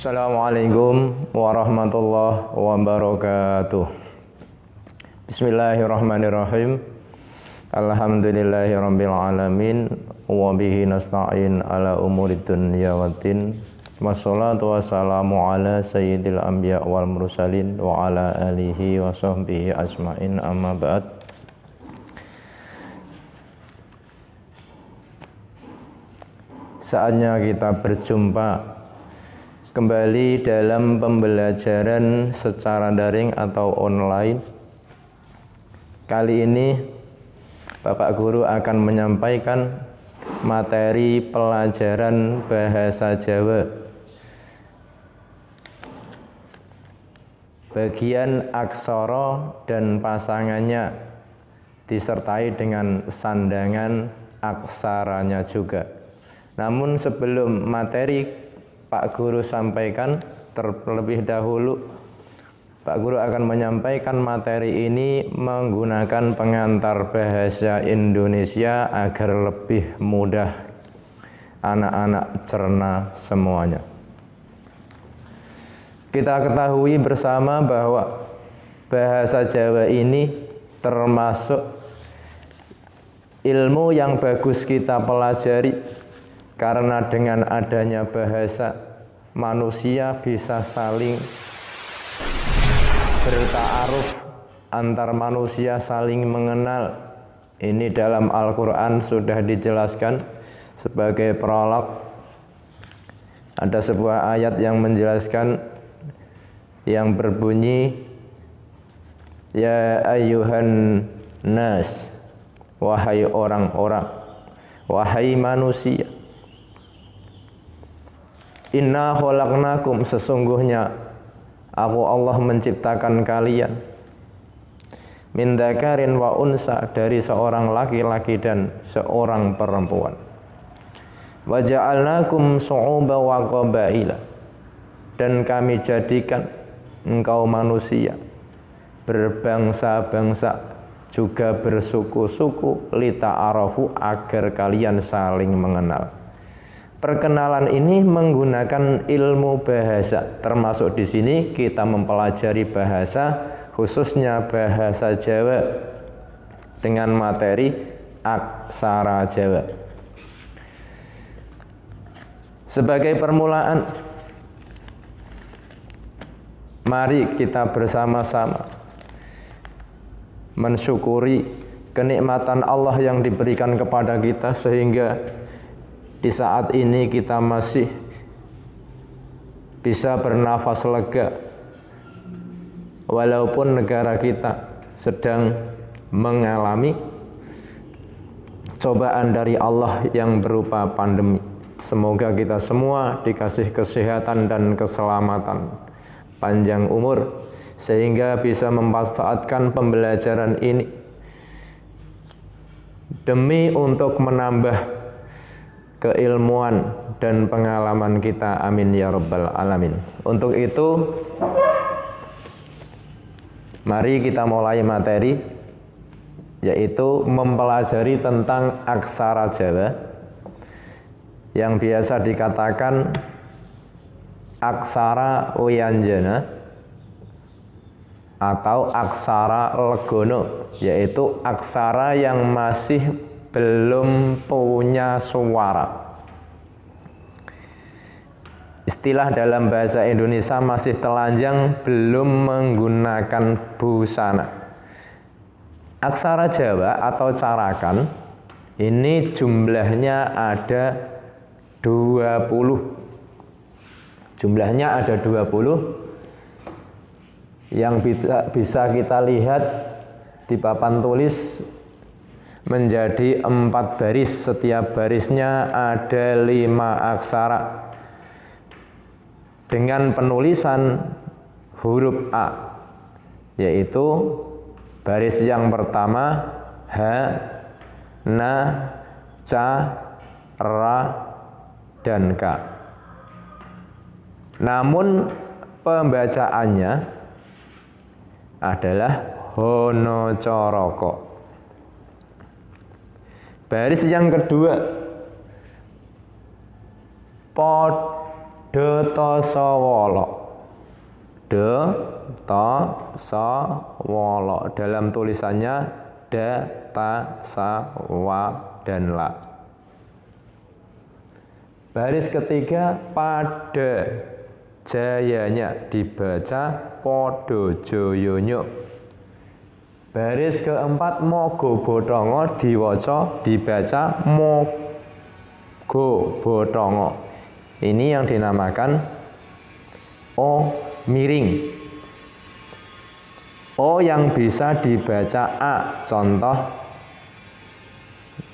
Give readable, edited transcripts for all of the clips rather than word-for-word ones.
Assalamualaikum warahmatullahi wabarakatuh. Bismillahirrahmanirrahim. Alhamdulillahirabbil alamin wa bihi nasta'in ala umurid dunya waddin. Wassalatu wassalamu ala sayyidil anbiya wal mursalin wa ala alihi wa sahbihi ajmain, amma ba'd. Saatnya kita berjumpa kembali dalam pembelajaran secara daring atau online. Kali ini Bapak Guru akan menyampaikan materi pelajaran bahasa Jawa bagian aksara dan pasangannya, disertai dengan sandangan aksaranya juga. Namun sebelum materi Pak Guru sampaikan, terlebih dahulu Pak Guru akan menyampaikan materi ini menggunakan pengantar bahasa Indonesia agar lebih mudah anak-anak cerna semuanya. Kita ketahui bersama bahwa bahasa Jawa ini termasuk ilmu yang bagus kita pelajari, karena dengan adanya bahasa manusia bisa saling bertaaruf, antar manusia saling mengenal. Ini dalam Al-Quran sudah dijelaskan sebagai prolog. Ada sebuah ayat yang menjelaskan yang berbunyi, ya ayyuhan nas, wahai orang-orang, wahai manusia, inna khalaqnakum, sesungguhnya aku Allah menciptakan kalian, min dzakarin wa unsa, dari seorang laki-laki dan seorang perempuan, wa ja'alnakum syu'uban wa qabaila, dan kami jadikan engkau manusia berbangsa-bangsa juga bersuku-suku, lita'arafu, agar kalian saling mengenal. Perkenalan ini menggunakan ilmu bahasa, termasuk di sini kita mempelajari bahasa, khususnya bahasa Jawa dengan materi aksara Jawa. Sebagai permulaan, mari kita bersama-sama mensyukuri kenikmatan Allah yang diberikan kepada kita, sehingga di saat ini kita masih bisa bernafas lega, walaupun negara kita sedang mengalami cobaan dari Allah yang berupa pandemi. Semoga kita semua dikasih kesehatan dan keselamatan, panjang umur, sehingga bisa memanfaatkan pembelajaran ini demi untuk menambah keilmuan dan pengalaman kita. Amin ya rabbal alamin. Untuk itu, mari kita mulai materi, yaitu mempelajari tentang aksara Jawa yang biasa dikatakan aksara wianjana atau aksara legono, yaitu aksara yang masih belum punya suara. Istilah dalam bahasa Indonesia masih telanjang, belum menggunakan busana. Aksara Jawa atau carakan ini jumlahnya ada 20. Jumlahnya ada 20 yang bisa kita lihat di papan tulis menjadi 4 baris. Setiap barisnya ada 5 aksara dengan penulisan huruf A, yaitu baris yang pertama ha, na, ca, ra, dan ka. Namun pembacaannya adalah hono coroko. Baris yang kedua pod De to sawala. De to sawala. Dalam tulisannya da, ta, sa, wa, dan la. Baris ketiga pada jayanya dibaca podo joyonyo. Baris keempat mogo botongo dibaca mogo botongo. Ini yang dinamakan O miring. O yang bisa dibaca A. Contoh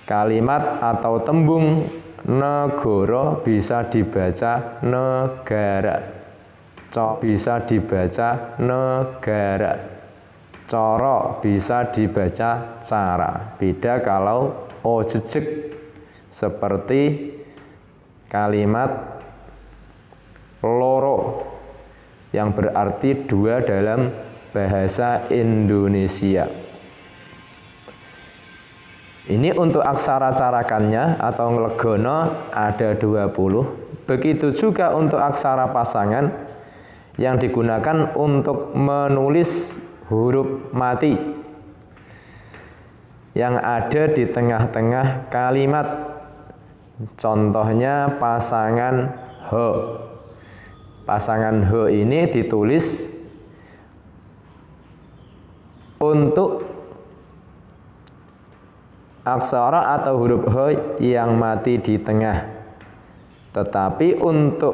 kalimat atau tembung negoro bisa dibaca negara. Bisa dibaca negara. Coro bisa dibaca cara. Beda kalau O jejeg seperti kalimat loro yang berarti dua dalam bahasa Indonesia. Ini untuk aksara carakannya atau nglegono ada 20. Begitu juga untuk aksara pasangan yang digunakan untuk menulis huruf mati yang ada di tengah-tengah kalimat. Contohnya pasangan he. Pasangan he ini ditulis untuk aksara atau huruf he yang mati di tengah. Tetapi untuk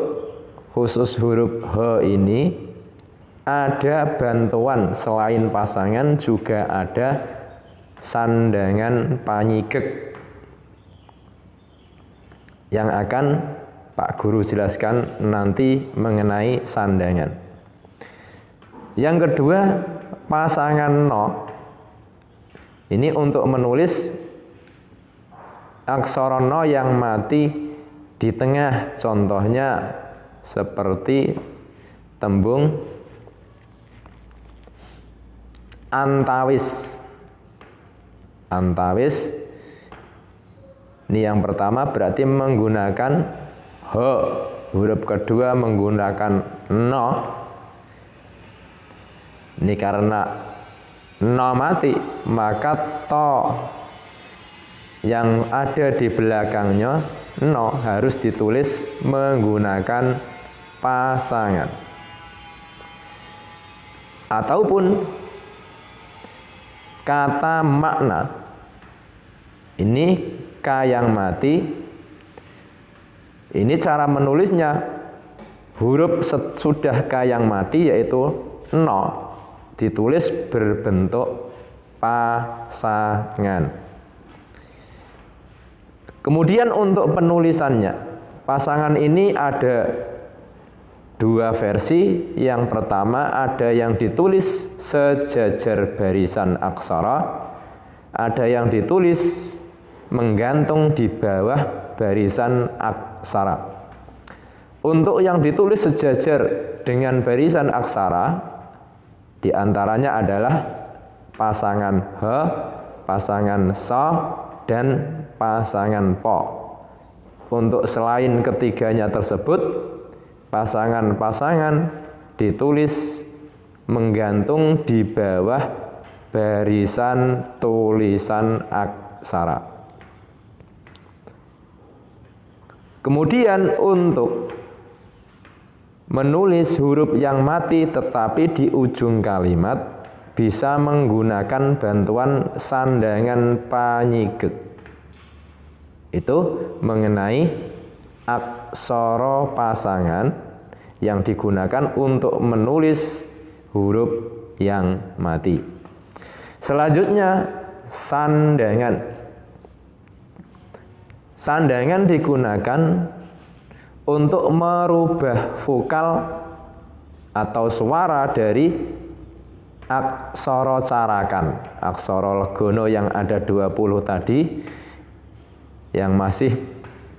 khusus huruf he ini ada bantuan selain pasangan, juga ada sandangan panyigek yang akan Pak Guru jelaskan nanti mengenai sandangan. Yang kedua, pasangan no. Ini untuk menulis aksara no yang mati di tengah. Contohnya seperti tembung antawis. Antawis ini yang pertama berarti menggunakan he. Huruf kedua menggunakan no. Ini karena no mati, maka to yang ada di belakangnya no harus ditulis menggunakan pasangan. Ataupun kata makna, ini k yang mati, ini cara menulisnya huruf sudah k yang mati yaitu no ditulis berbentuk pasangan. Kemudian untuk penulisannya, pasangan ini ada dua versi. Yang pertama ada yang ditulis sejajar barisan aksara, ada yang ditulis menggantung di bawah barisan aksara. Untuk yang ditulis sejajar dengan barisan aksara, di antaranya adalah pasangan he, pasangan so, dan pasangan po. Untuk selain ketiganya tersebut, pasangan-pasangan ditulis menggantung di bawah barisan tulisan aksara. Kemudian untuk menulis huruf yang mati tetapi di ujung kalimat bisa menggunakan bantuan sandangan panyigek. Itu mengenai aksara pasangan yang digunakan untuk menulis huruf yang mati. Selanjutnya sandangan. Sandangan digunakan untuk merubah vokal atau suara dari aksara carakan, aksara legono yang ada 20 tadi yang masih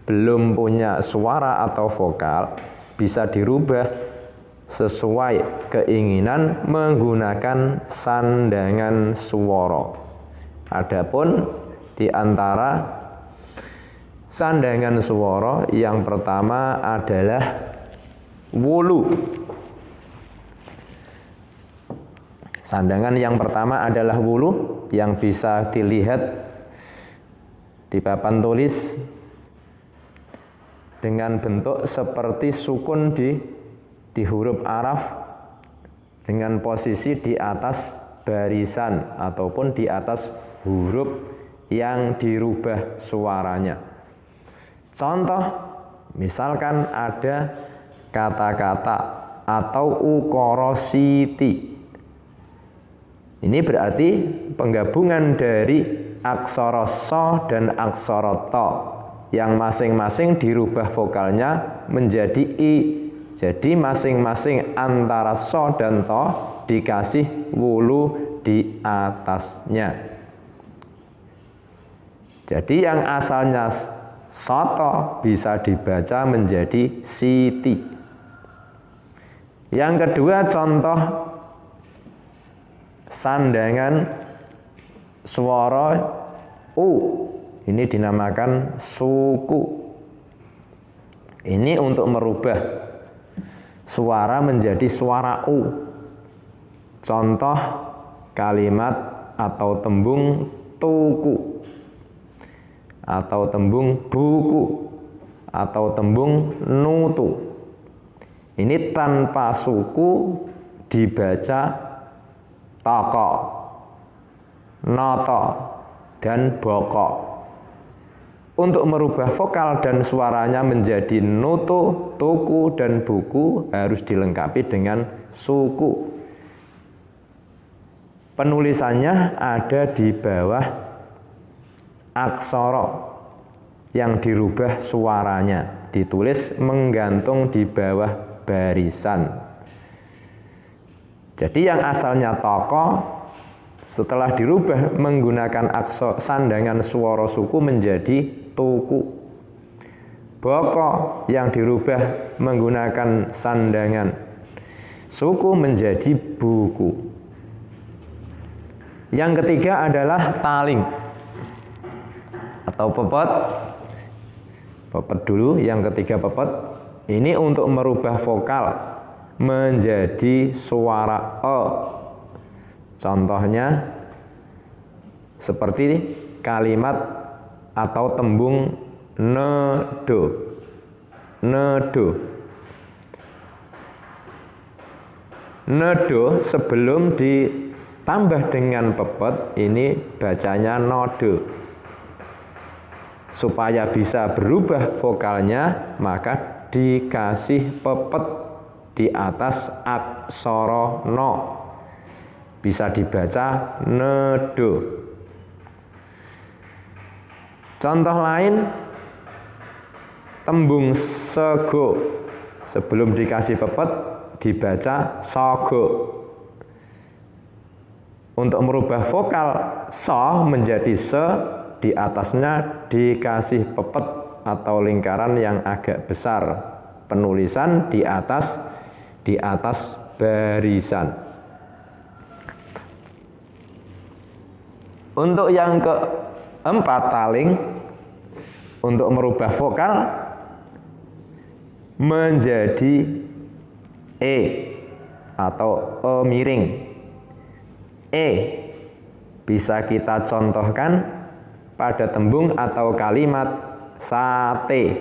belum punya suara atau vokal bisa dirubah sesuai keinginan menggunakan sandangan swara. Adapun di antara sandangan swara yang pertama adalah wulu. Sandangan yang pertama adalah wulu yang bisa dilihat di papan tulis dengan bentuk seperti sukun di huruf araf dengan posisi di atas barisan ataupun di atas huruf yang dirubah suaranya. Contoh, misalkan ada kata-kata atau ukara siti. Ini berarti penggabungan dari aksara so dan aksara to yang masing-masing dirubah vokalnya menjadi i. Jadi masing-masing antara so dan to dikasih wulu di atasnya. Jadi yang asalnya soto bisa dibaca menjadi siti. Yang kedua contoh sandangan suara u, ini dinamakan suku. Ini untuk merubah suara menjadi suara u. Contoh kalimat atau tembung tuku, atau tembung buku, atau tembung nutu. Ini tanpa suku dibaca toko, noto, dan boko. Untuk merubah vokal dan suaranya menjadi nutu, tuku, dan buku harus dilengkapi dengan suku. Penulisannya ada di bawah aksara yang dirubah suaranya, ditulis menggantung di bawah barisan. Jadi yang asalnya toko setelah dirubah menggunakan sandangan suara suku menjadi tuku. Boko yang dirubah menggunakan sandangan suku menjadi buku. Yang ketiga adalah taling atau pepet. Pepet dulu, yang ketiga pepet. Ini untuk merubah vokal menjadi suara e. Contohnya seperti kalimat atau tembung nedo. Nedo. Nedo sebelum ditambah dengan pepet ini bacanya nodo. Supaya bisa berubah vokalnya maka dikasih pepet di atas aksara no, bisa dibaca nedo. Contoh lain tembung sego sebelum dikasih pepet dibaca sogo. Untuk merubah vokal so menjadi se, di atasnya dikasih pepet atau lingkaran yang agak besar. Penulisan di atas barisan. Untuk yang keempat taling, untuk merubah vokal menjadi e atau e miring. E bisa kita contohkan pada tembung atau kalimat sate.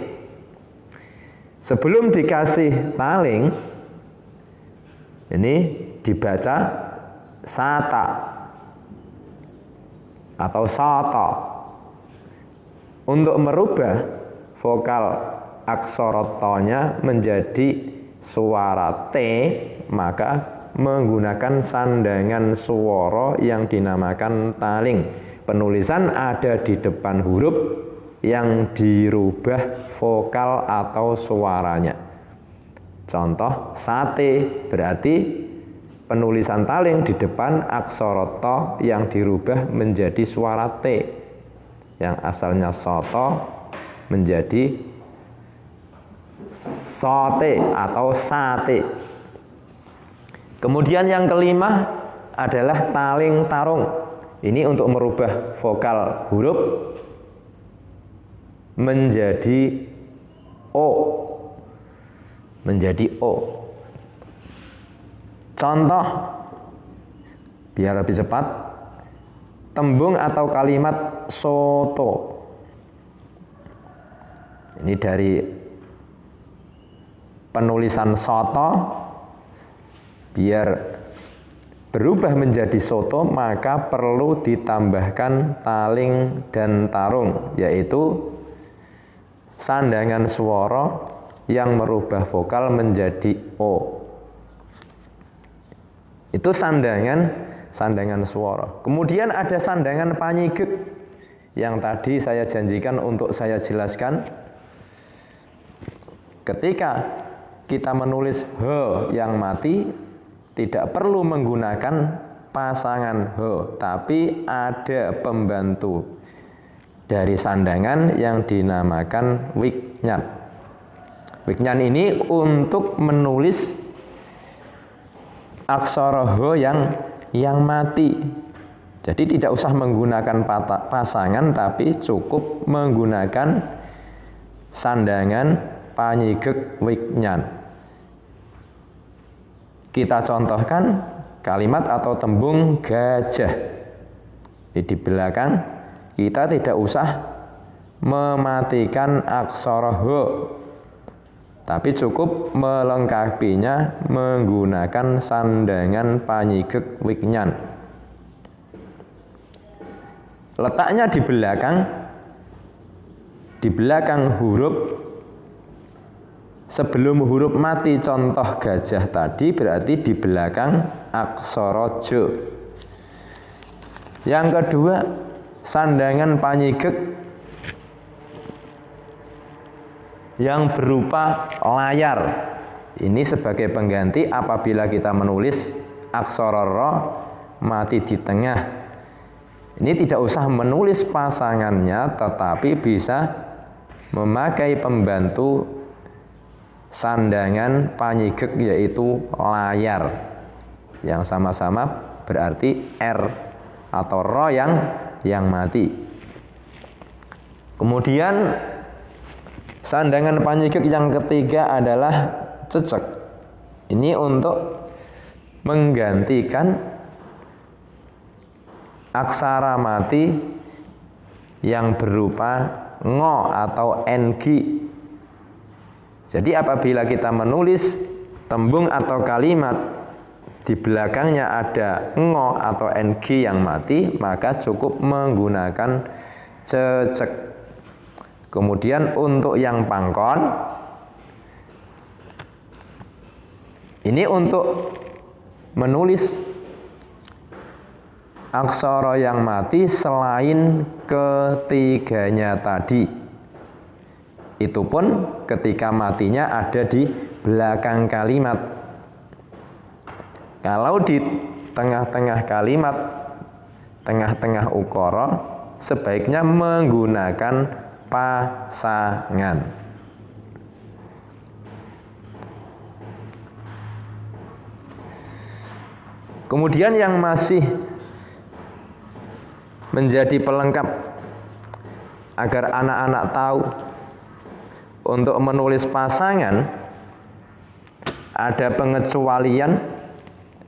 Sebelum dikasih taling, ini dibaca sata atau soto. Untuk merubah vokal aksara to-nya menjadi suara T, maka menggunakan sandangan suara yang dinamakan taling. Penulisan ada di depan huruf yang dirubah vokal atau suaranya. Contoh sate berarti penulisan taling di depan aksara to yang dirubah menjadi suara T. Yang asalnya soto menjadi sote atau sate. Kemudian yang kelima adalah taling tarung. Ini untuk merubah vokal huruf menjadi o. menjadi O. Contoh biar lebih cepat, tembung atau kalimat soto. Ini dari penulisan soto, biar berubah menjadi soto maka perlu ditambahkan taling dan tarung, yaitu sandangan swara yang merubah vokal menjadi O. Itu sandangan swara. Kemudian ada sandangan panyigek yang tadi saya janjikan untuk saya jelaskan. Ketika kita menulis H yang mati, tidak perlu menggunakan pasangan H, tapi ada pembantu dari sandangan yang dinamakan wiknyan. Wiknyan ini untuk menulis aksara H yang mati. Jadi tidak usah menggunakan pasangan, tapi cukup menggunakan sandangan panyigek wiknyan. Kita contohkan kalimat atau tembung gajah. Di belakang kita tidak usah mematikan aksara H, tapi cukup melengkapinya menggunakan sandangan panyigek wiknyan. Letaknya di belakang huruf. Sebelum huruf mati contoh gajah tadi, berarti di belakang aksara J. Yang kedua, sandangan panyigek yang berupa layar. Ini sebagai pengganti apabila kita menulis aksara Ra mati di tengah. Ini tidak usah menulis pasangannya, tetapi bisa memakai pembantu sandangan panyigek, yaitu layar, yang sama-sama berarti R atau Ra yang mati. Kemudian sandangan panyigek yang ketiga adalah cecek. Ini untuk menggantikan aksara mati yang berupa ngo atau ng. Jadi apabila kita menulis tembung atau kalimat di belakangnya ada ngo atau ng yang mati, maka cukup menggunakan cecek. Kemudian untuk yang pangkon, ini untuk menulis aksara yang mati selain ketiganya tadi. Itu pun ketika matinya ada di belakang kalimat. Kalau di tengah-tengah kalimat, tengah-tengah ukara, sebaiknya menggunakan pasangan. Kemudian yang masih menjadi pelengkap agar anak-anak tahu untuk menulis pasangan, ada pengecualian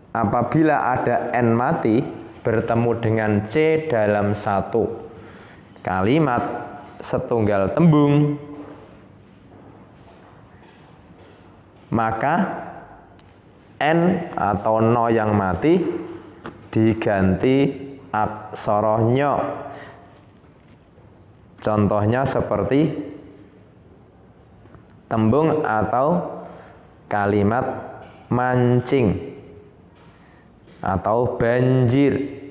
apabila ada N mati bertemu dengan C dalam satu kalimat setunggal tembung, maka N atau no yang mati diganti aksara nyo. Contohnya seperti tembung atau kalimat mancing atau banjir.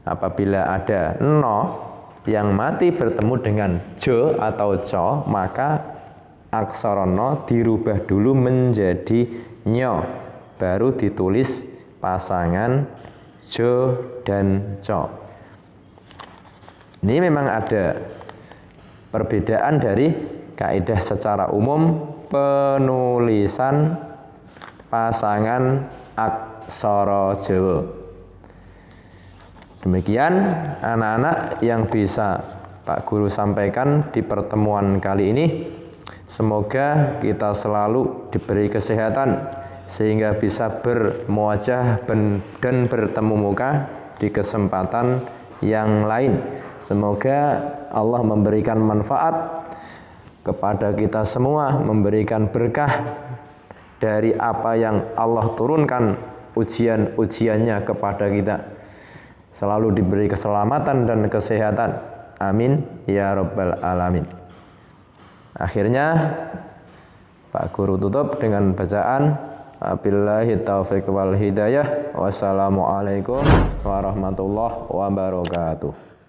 Apabila ada no yang mati bertemu dengan jo atau co, maka aksara no dirubah dulu menjadi nyo, baru ditulis pasangan jo dan co. Ini memang ada perbedaan dari kaidah secara umum penulisan pasangan aksara Jawa. Demikian anak-anak yang bisa Pak Guru sampaikan di pertemuan kali ini. Semoga kita selalu diberi kesehatan sehingga bisa bermuajah dan bertemu muka di kesempatan yang lain. Semoga Allah memberikan manfaat kepada kita semua, memberikan berkah dari apa yang Allah turunkan ujian-ujiannya kepada kita. Selalu diberi keselamatan dan kesehatan. Amin ya rabbal alamin. Akhirnya Pak Guru tutup dengan bacaan Wabillahi taufiq wal hidayah. Wassalamualaikum warahmatullahi wabarakatuh.